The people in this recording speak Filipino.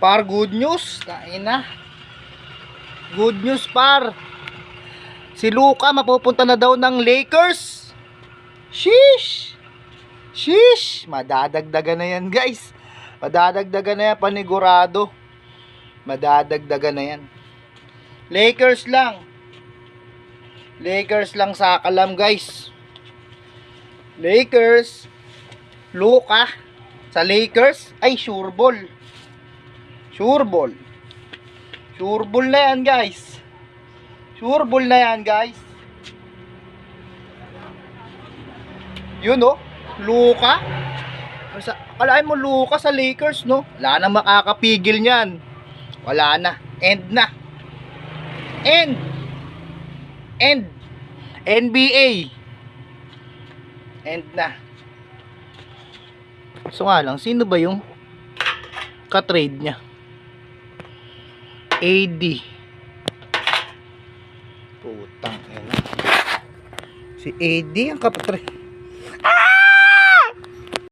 Par, good news. Tain na. Good news, par. Si Luka mapupunta na daw ng Lakers. Sheesh. Sheesh. Madadagdagan na yan, guys. Madadagdagan na yan, panigurado. Madadagdagan na yan. Lakers lang. Lakers lang sa kalam, guys. Lakers. Luka sa Lakers. Ay, sure ball. Sure ball. Sure ball na yan, guys. Sure ball na yan, guys. Yun, oh. Luka. Kalahin mo, Luka sa Lakers, no? Wala na makakapigil niyan. Wala na. End na. End. End. NBA. End na. So nga lang, sino ba yung ka-trade niya? AD. Putang ina. Si AD ang ka-trade. Ah!